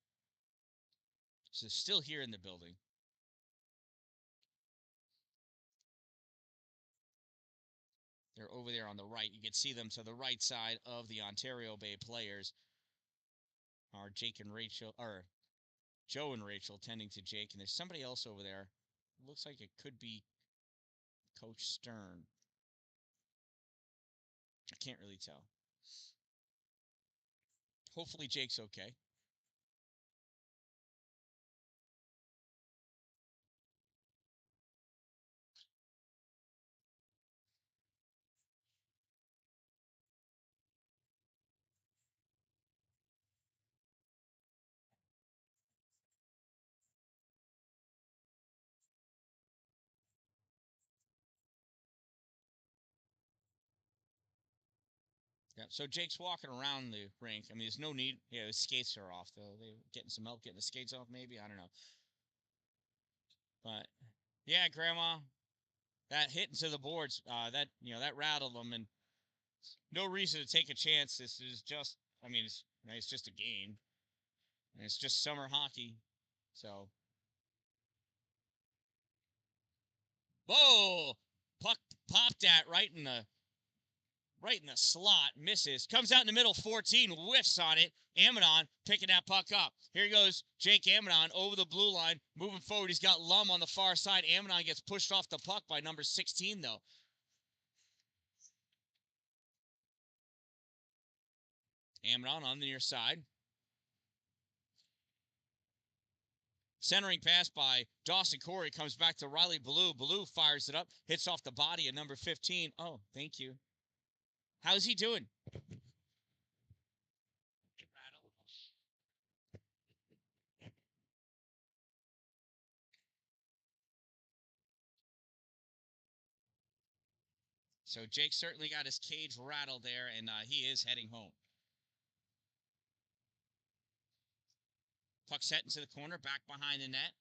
So still here in the building. They're over there on the right. You can see them to the right side of the Ontario Bay players are Jake and Rachel, or Joe and Rachel tending to Jake. And there's somebody else over there. It looks like it could be Coach Stern. I can't really tell. Hopefully Jake's okay. Yeah, so Jake's walking around the rink. I mean, there's no need. Yeah, his skates are off, though. They're getting some help getting the skates off, maybe. I don't know. But, yeah, Grandma, that hit into the boards, that rattled them. And no reason to take a chance. This is just, I mean, it's just a game. And it's just summer hockey. So, whoa! Puck popped that right in the slot, misses, comes out in the middle, 14, whiffs on it. Amidon picking that puck up. Here goes Jake Amidon over the blue line, moving forward. He's got Lum on the far side. Amidon gets pushed off the puck by number 16, though. Amidon on the near side. Centering pass by Dawson Corey comes back to Riley Ballou. Ballou fires it up, hits off the body of number 15. Oh, thank you. How's he doing? So Jake certainly got his cage rattled there, and he is heading home. Puck set into the corner, back behind the net.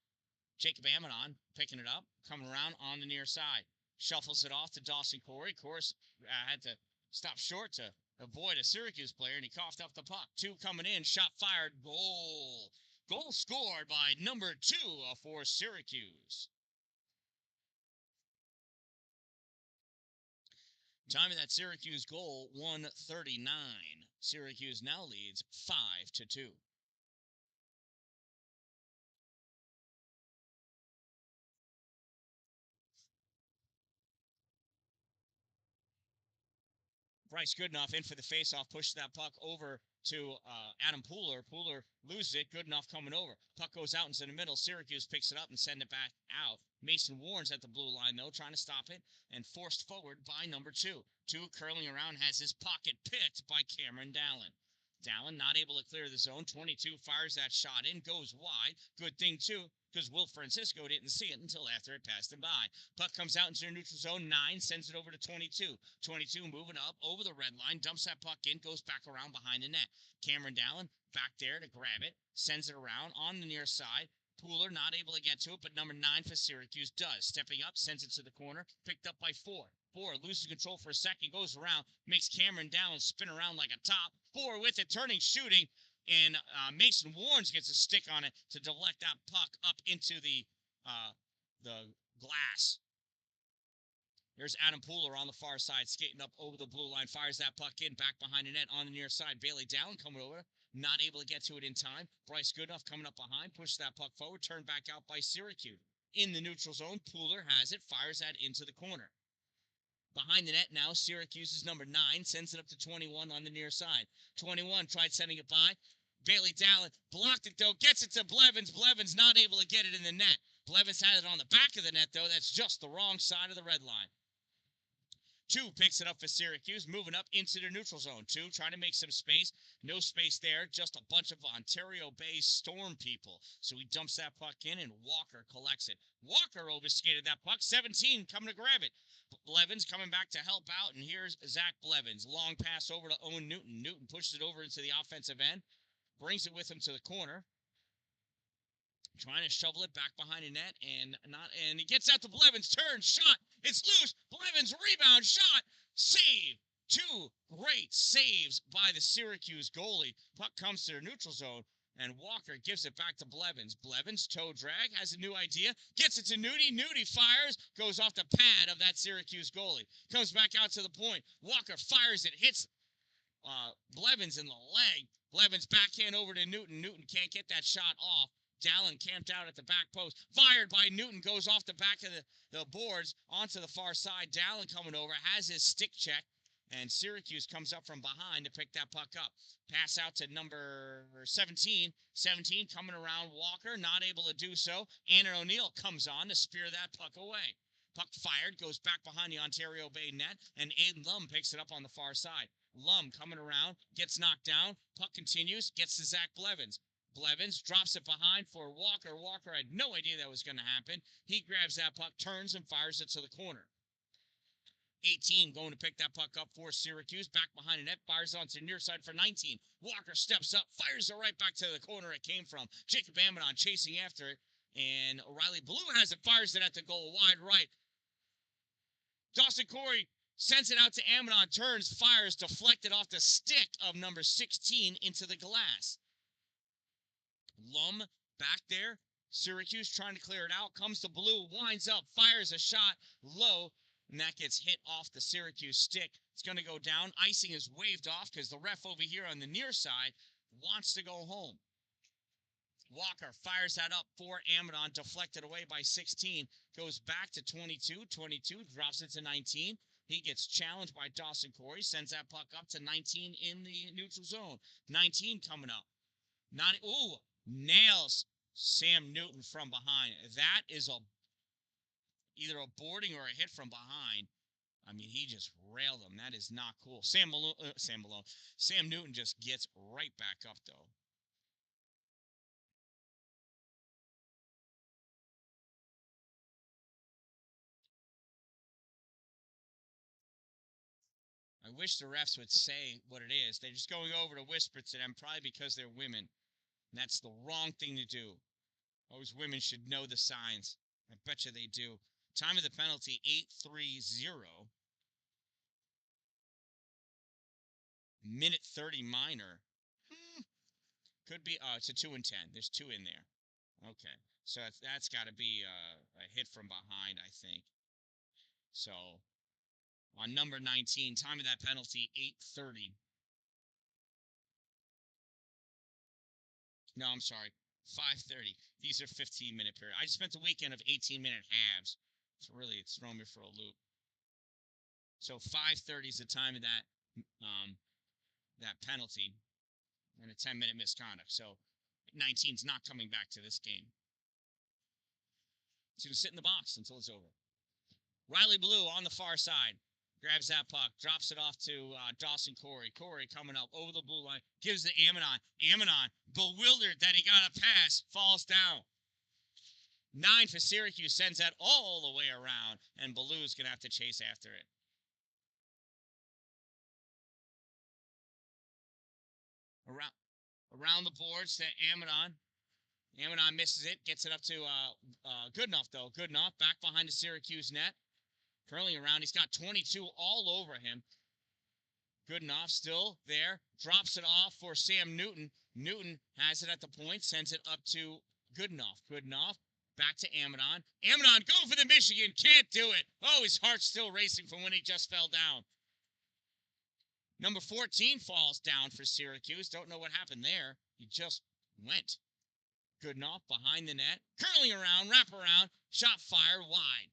Jacob Amidon picking it up, coming around on the near side. Shuffles it off to Dawson Corey. Corey had to stop short to avoid a Syracuse player, and he coughed up the puck. 2 coming in, shot fired, goal. Goal scored by number 2 for Syracuse. Time of that Syracuse goal, 1:39. Syracuse now leads 5-2. Bryce Goodenough in for the faceoff, pushes that puck over to Adam Pooler. Pooler loses it. Goodenough coming over. Puck goes out into the middle. Syracuse picks it up and sends it back out. Mason Warren's at the blue line, though, trying to stop it, and forced forward by number 2. 2 curling around, has his pocket picked by Cameron Dallin. Dallin not able to clear the zone. 22 fires that shot in, goes wide. Good thing, too, because Will Francisco didn't see it until after it passed him by. Puck comes out into the neutral zone. 9 sends it over to 22. 22 moving up over the red line, dumps that puck in, goes back around behind the net. Cameron Dallin back there to grab it, sends it around on the near side. Pooler not able to get to it, but number 9 for Syracuse does. Stepping up, sends it to the corner, picked up by 4. 4 loses control for a second, goes around, makes Cameron Dallin spin around like a top. 4 with it, turning, shooting, and Mason Warrens gets a stick on it to deflect that puck up into the glass. There's Adam Pooler on the far side, skating up over the blue line, fires that puck in, back behind the net on the near side. Bailey Dallin coming over, not able to get to it in time. Bryce Goodenough coming up behind, pushes that puck forward, turned back out by Syracuse. In the neutral zone, Pooler has it, fires that into the corner. Behind the net now, Syracuse's number 9 sends it up to 21 on the near side. 21 tried sending it by. Bailey Dallin blocked it, though, gets it to Blevins. Blevins not able to get it in the net. Blevins had it on the back of the net, though. That's just the wrong side of the red line. 2 picks it up for Syracuse, moving up into the neutral zone. 2 trying to make some space. No space there, just a bunch of Ontario Bay Storm people. So he dumps that puck in, and Walker collects it. Walker overskated that puck. 17 coming to grab it. Blevins coming back to help out, and here's Zach Blevins. Long pass over to Owen Newton. Newton pushes it over into the offensive end, brings it with him to the corner. Trying to shovel it back behind the net, and he gets out to Blevins. Turn, shot, it's loose. Blevins, rebound, shot, save. 2 great saves by the Syracuse goalie. Puck comes to the neutral zone, and Walker gives it back to Blevins. Blevins, toe drag, has a new idea, gets it to Nudie. Nudie fires, goes off the pad of that Syracuse goalie. Comes back out to the point. Walker fires it, hits Blevins in the leg. Blevins backhand over to Newton. Newton can't get that shot off. Dallin camped out at the back post. Fired by Newton. Goes off the back of the boards onto the far side. Dallin coming over. Has his stick check. And Syracuse comes up from behind to pick that puck up. Pass out to number 17. 17 coming around Walker. Not able to do so. Anna O'Neill comes on to spear that puck away. Puck fired. Goes back behind the Ontario Bay net. And Aiden Lum picks it up on the far side. Lum coming around. Gets knocked down. Puck continues. Gets to Zach Blevins. Blevins drops it behind for Walker. Walker had no idea that was going to happen. He grabs that puck, turns, and fires it to the corner. 18 going to pick that puck up for Syracuse. Back behind the net, fires onto the near side for 19. Walker steps up, fires it right back to the corner it came from. Jacob Amadon chasing after it, and O'Reilly Blue has it, fires it at the goal, wide right. Dawson Corey sends it out to Amadon, turns, fires, deflected off the stick of number 16 into the glass. Lum back there. Syracuse trying to clear it out. Comes to Blue. Winds up. Fires a shot low. And that gets hit off the Syracuse stick. It's going to go down. Icing is waved off because the ref over here on the near side wants to go home. Walker fires that up for Amadon. Deflected away by 16. Goes back to 22. 22 drops it to 19. He gets challenged by Dawson Corey. Sends that puck up to 19 in the neutral zone. 19 coming up. Nails Sam Newton from behind. That is either a boarding or a hit from behind. I mean, he just railed him. That is not cool. Sam Newton just gets right back up, though. I wish the refs would say what it is. They're just going over to whisper to them, probably because they're women. And that's the wrong thing to do. Those women should know the signs. I bet you they do. Time of the penalty, 8:30. Minute 30 minor. Could be, it's a 2 and 10. There's 2 in there. Okay. So that's got to be a hit from behind, I think. So, on number 19, time of that penalty, 8:30. No, I'm sorry. 5:30. These are 15-minute period. I spent a weekend of 18-minute halves. So really, it's throwing me for a loop. So 5:30 is the time of that that penalty and a 10-minute misconduct. So 19's not coming back to this game. He's going to sit in the box until it's over. Riley Blue on the far side. Grabs that puck, drops it off to Dawson Corey. Corey coming up over the blue line, gives it to Amidon. Amidon, bewildered that he got a pass, falls down. 9 for Syracuse, sends that all the way around, and Ballew's going to have to chase after it. Around the boards to Amidon. Amidon misses it, gets it up to Goodenough, though. Goodenough back behind the Syracuse net. Curling around, he's got 22 all over him. Goodenough still there, drops it off for Sam Newton. Newton has it at the point, sends it up to Goodenough. Goodenough back to Amidon. Amidon going for the Michigan, can't do it. Oh, his heart's still racing from when he just fell down. Number 14 falls down for Syracuse. Don't know what happened there. He just went. Goodenough behind the net, curling around, wrap around, shot fired wide.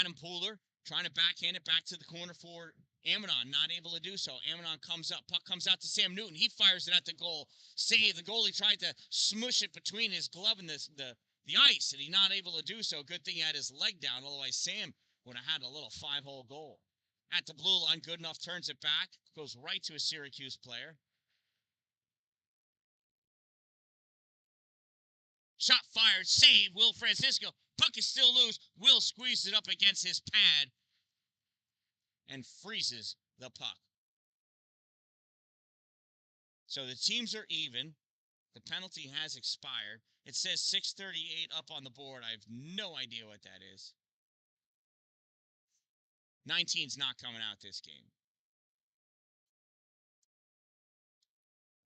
Adam Pooler trying to backhand it back to the corner for Amidon, not able to do so. Amidon comes up, puck comes out to Sam Newton. He fires it at the goal. Save. The goalie tried to smush it between his glove and the ice, and he's not able to do so. Good thing he had his leg down, otherwise Sam would have had a little 5-hole goal. At the blue line, Goodenough turns it back, goes right to a Syracuse player. Shot fired, save, Will Francisco. Puck is still loose. Will squeezes it up against his pad and freezes the puck. So the teams are even. The penalty has expired. It says 6:38 up on the board. I have no idea what that is. 19's not coming out this game.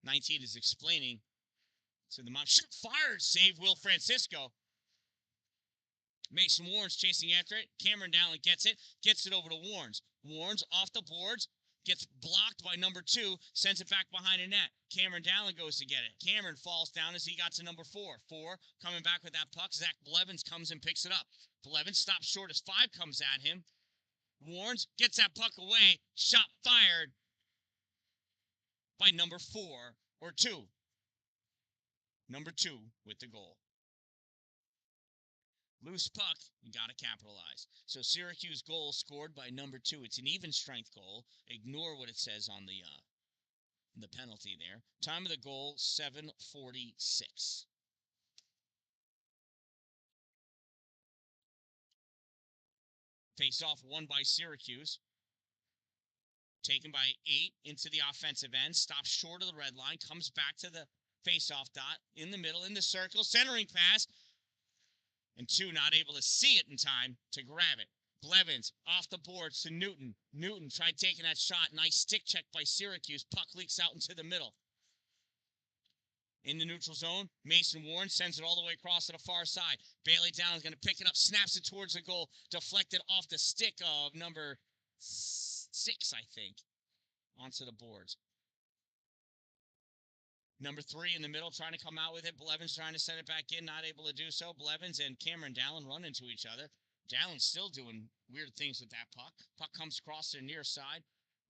19 is explaining to the mom. Shot fired, save Will Francisco. Mason Warren's chasing after it. Cameron Dallin gets it over to Warren's. Warren's off the boards, gets blocked by number 2, sends it back behind the net. Cameron Dallin goes to get it. Cameron falls down as he got to number 4. 4 coming back with that puck. Zach Blevins comes and picks it up. Blevins stops short as 5 comes at him. Warren's gets that puck away. Shot fired by number 4 or 2. Number 2 with the goal. Loose puck, you got to capitalize. So Syracuse goal scored by number 2. It's an even strength goal. Ignore what it says on the penalty there. Time of the goal, 7:46. Face off won by Syracuse. Taken by 8 into the offensive end. Stops short of the red line. Comes back to the face-off dot. In the middle, in the circle. Centering pass. And 2 not able to see it in time to grab it. Blevins off the boards to Newton. Newton tried taking that shot. Nice stick check by Syracuse. Puck leaks out into the middle. In the neutral zone, Mason Warren sends it all the way across to the far side. Bailey Downs going to pick it up, snaps it towards the goal, deflected off the stick of number 6, I think, onto the boards. Number 3 in the middle trying to come out with it. Blevins trying to send it back in, not able to do so. Blevins and Cameron Dallin run into each other. Dallin's still doing weird things with that puck. Puck comes across the near side,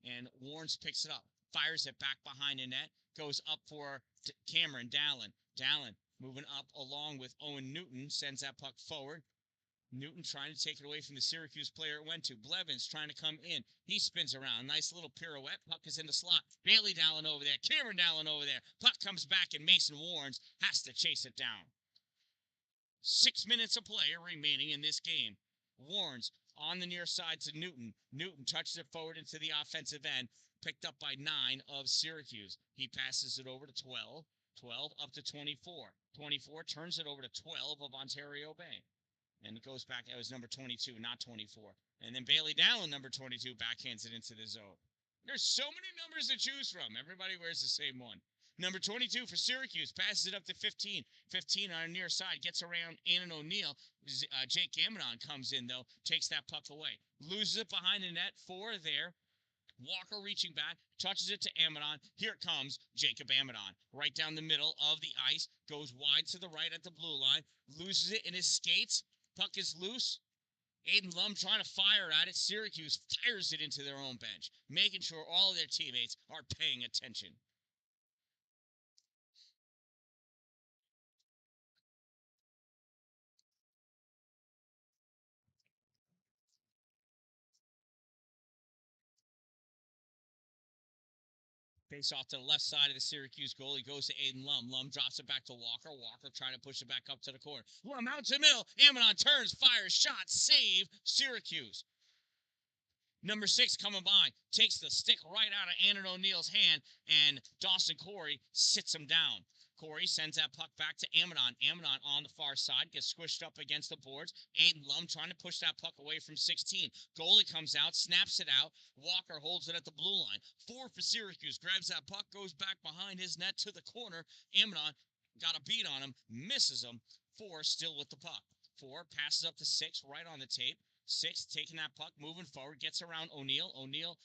and Warrens picks it up. Fires it back behind the net. Goes up for Cameron Dallin. Dallin moving up along with Owen Newton. Sends that puck forward. Newton trying to take it away from the Syracuse player it went to. Blevins trying to come in. He spins around. Nice little pirouette. Puck is in the slot. Bailey Dallin over there. Cameron Dallin over there. Puck comes back and Mason Warrens has to chase it down. 6 minutes of play remaining in this game. Warrens on the near side to Newton. Newton touches it forward into the offensive end. Picked up by 9 of Syracuse. He passes it over to 12. 12 up to 24. 24 turns it over to 12 of Ontario Bay. And it goes back. It was number 22, not 24. And then Bailey Dallin, number 22, backhands it into the zone. There's so many numbers to choose from. Everybody wears the same one. Number 22 for Syracuse passes it up to 15. 15 on the near side. Gets around Annan O'Neill. Jake Amidon comes in, though. Takes that puck away. Loses it behind the net. 4 there. Walker reaching back, touches it to Amidon. Here it comes, Jacob Amidon. Right down the middle of the ice, goes wide to the right at the blue line, loses it in his skates. Puck is loose Aiden Lum trying to fire at it. Syracuse fires it into their own bench, making sure all of their teammates are paying attention. Face off to the left side of the Syracuse goal. He goes to Aiden Lum. Lum drops it back to Walker. Walker trying to push it back up to the corner. Lum out to the middle. Amidon turns, fires, shot, save, Syracuse. Number 6 coming by, takes the stick right out of Annan O'Neill's hand, and Dawson Corey sits him down. Corey sends that puck back to Amidon. Amidon on the far side, gets squished up against the boards. Aiden Lum trying to push that puck away from 16. Goalie comes out, snaps it out. Walker holds it at the blue line. 4 for Syracuse, grabs that puck, goes back behind his net to the corner. Amidon got a beat on him, misses him. 4 still with the puck. 4 passes up to 6 right on the tape. 6 taking that puck, moving forward, gets around O'Neill. O'Neill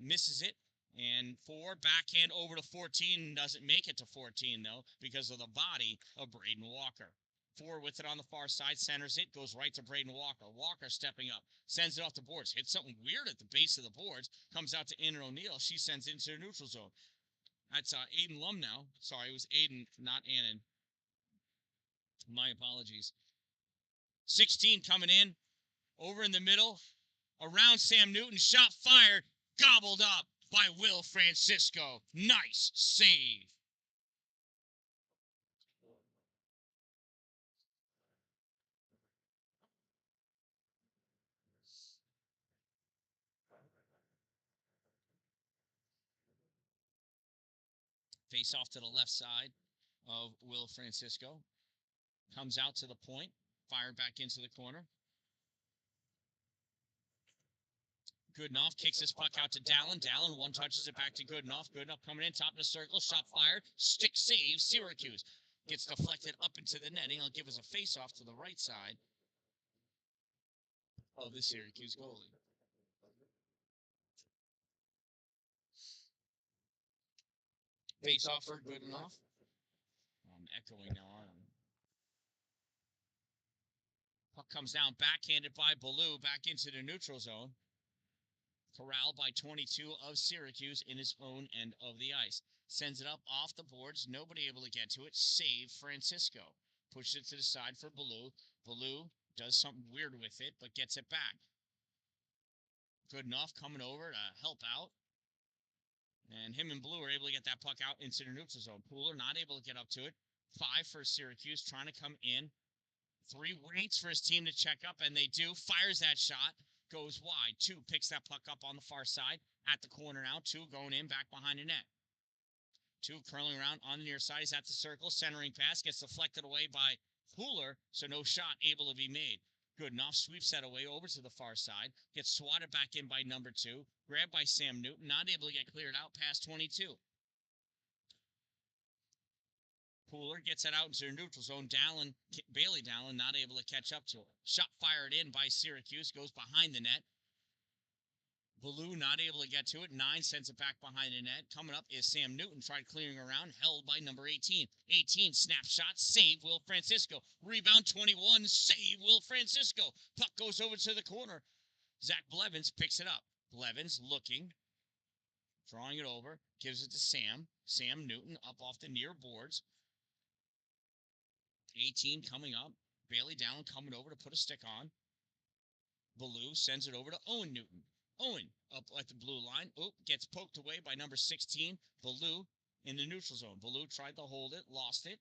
misses it. And 4 backhand over to 14. Doesn't make it to 14, though, because of the body of Braden Walker. 4 with it on the far side, centers it, goes right to Braden Walker. Walker stepping up, sends it off the boards. Hits something weird at the base of the boards. Comes out to Annan O'Neill. She sends it into the neutral zone. That's Aiden Lum now. Sorry, it was Aiden, not Annan. My apologies. 16 coming in. Over in the middle. Around Sam Newton. Shot fired. Gobbled up by Will Francisco. Nice save. Face off to the left side of Will Francisco. Comes out to the point. Fired back into the corner. Goodenough kicks his puck out to Dallin. Dallin one touches it back to Goodenough. Goodenough coming in, top of the circle. Shot fired. Stick save. Syracuse gets deflected up into the netting. I'll give us a face-off to the right side of the Syracuse goalie. Face-off for Goodenough. I'm echoing now. Puck comes down, backhanded by Ballou, back into the neutral zone. Corralled by 22 of Syracuse in his own end of the ice. Sends it up off the boards. Nobody able to get to it. Save Francisco. Pushes it to the side for Ballou. Ballou does something weird with it, but gets it back. Goodenough coming over to help out. And him and Ballou are able to get that puck out into the neutral zone. Pooler not able to get up to it. 5 for Syracuse, trying to come in. 3 waits for his team to check up, and they do. Fires that shot. Goes wide. 2 picks that puck up on the far side. At the corner now. 2 going in, back behind the net. 2 curling around on the near side. He's at the circle. Centering pass. Gets deflected away by Pooler, so no shot able to be made. Goodenough sweeps that away over to the far side. Gets swatted back in by number 2. Grabbed by Sam Newton. Not able to get cleared out past 22. Pooler gets it out into the neutral zone. Bailey Dallin not able to catch up to it. Shot fired in by Syracuse. Goes behind the net. Ballou not able to get to it. 9 sends it back behind the net. Coming up is Sam Newton. Tried clearing around. Held by number 18. 18 snapshot. Save Will Francisco. Rebound 21. Save Will Francisco. Puck goes over to the corner. Zach Blevins picks it up. Blevins looking. Drawing it over. Gives it to Sam. Sam Newton up off the near boards. 18 coming up. Bailey Dallin coming over to put a stick on. Ballou sends it over to Owen Newton. Owen up at the blue line. Oh, gets poked away by number 16. Ballou in the neutral zone. Ballou tried to hold it, lost it.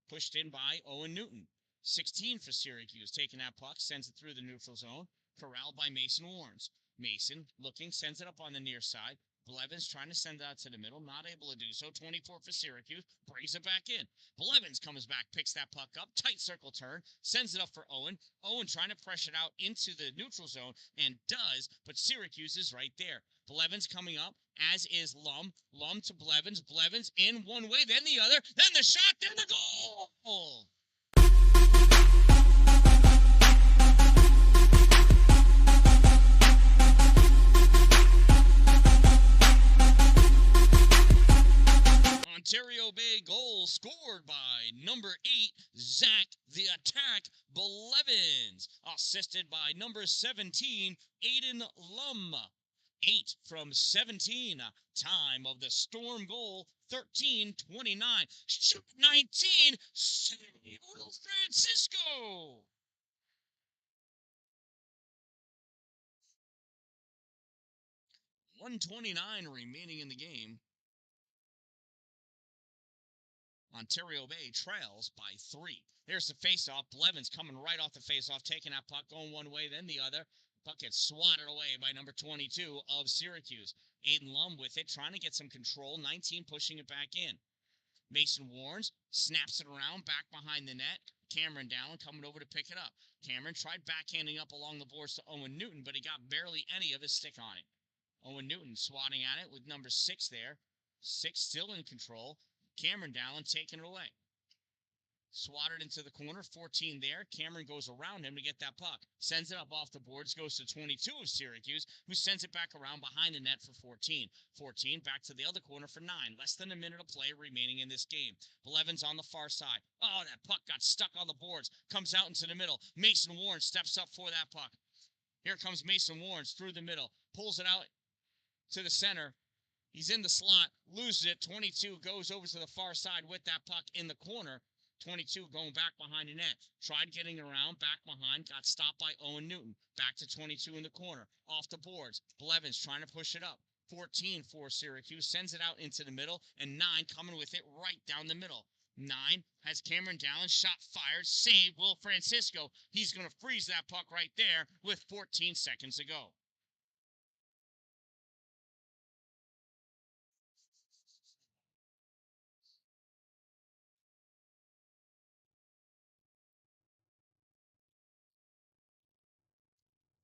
Pushed in by Owen Newton. 16 for Syracuse. Taking that puck, sends it through the neutral zone. Corralled by Mason Warrens. Mason looking, sends it up on the near side. Blevins trying to send it out to the middle, not able to do so. 24 for Syracuse, brings it back in. Blevins comes back, picks that puck up, tight circle turn, sends it up for Owen. Owen trying to pressure it out into the neutral zone, and does, but Syracuse is right there. Blevins coming up, as is Lum. Lum to Blevins. Blevins in one way, then the other, then the shot, then the goal! Ontario Bay goal scored by number 8, Zach the Attack Blevins, assisted by number 17, Aiden Lum. 8 from 17. Time of the Storm goal, 13:29. Shoot 19. Save Will Francisco. 1:29 remaining in the game. Ontario Bay trails by 3. There's the faceoff. Blevins coming right off the faceoff, taking that puck, going one way, then the other. Puck gets swatted away by number 22 of Syracuse. Aiden Lum with it, trying to get some control. 19 pushing it back in. Mason Warnes snaps it around, back behind the net. Cameron Dallin coming over to pick it up. Cameron tried backhanding up along the boards to Owen Newton, but he got barely any of his stick on it. Owen Newton swatting at it with number 6 there. 6 still in control. Cameron Dallin taking it away. Swatted into the corner, 14 there. Cameron goes around him to get that puck. Sends it up off the boards, goes to 22 of Syracuse, who sends it back around behind the net for 14. 14 back to the other corner for 9. Less than a minute of play remaining in this game. Blevins on the far side. Oh, that puck got stuck on the boards. Comes out into the middle. Mason Warren steps up for that puck. Here comes Mason Warren through the middle. Pulls it out to the center. He's in the slot, loses it. 22 goes over to the far side with that puck in the corner. 22 going back behind the net. Tried getting around, back behind, got stopped by Owen Newton. Back to 22 in the corner. Off the boards. Blevins trying to push it up. 14 for Syracuse. Sends it out into the middle. And 9 coming with it right down the middle. 9 has Cameron Dallin. Shot fired. Save Will Francisco. He's going to freeze that puck right there with 14 seconds to go.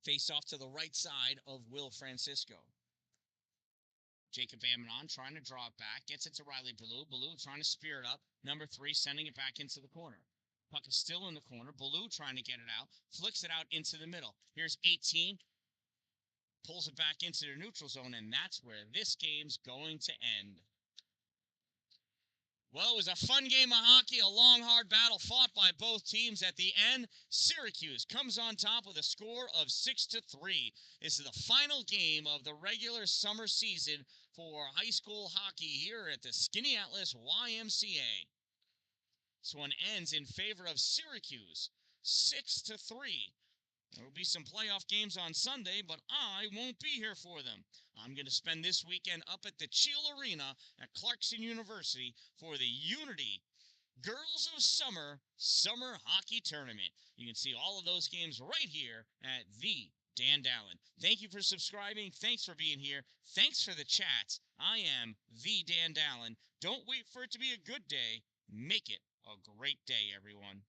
Face off to the right side of Will Francisco. Jacob Ammonon trying to draw it back. Gets it to Riley Ballou. Ballou trying to spear it up. Number 3 sending it back into the corner. Puck is still in the corner. Ballou trying to get it out. Flicks it out into the middle. Here's 18. Pulls it back into the neutral zone, and that's where this game's going to end. Well, it was a fun game of hockey, a long, hard battle fought by both teams. At the end, Syracuse comes on top with a score of 6-3. This is the final game of the regular summer season for high school hockey here at the Skinny Atlas YMCA. This one ends in favor of Syracuse, 6-3. There will be some playoff games on Sunday, but I won't be here for them. I'm going to spend this weekend up at the Cheel Arena at Clarkson University for the Unity Girls of Summer Hockey Tournament. You can see all of those games right here at the Dan Dallin. Thank you for subscribing. Thanks for being here. Thanks for the chats. I am the Dan Dallin. Don't wait for it to be a good day. Make it a great day, everyone.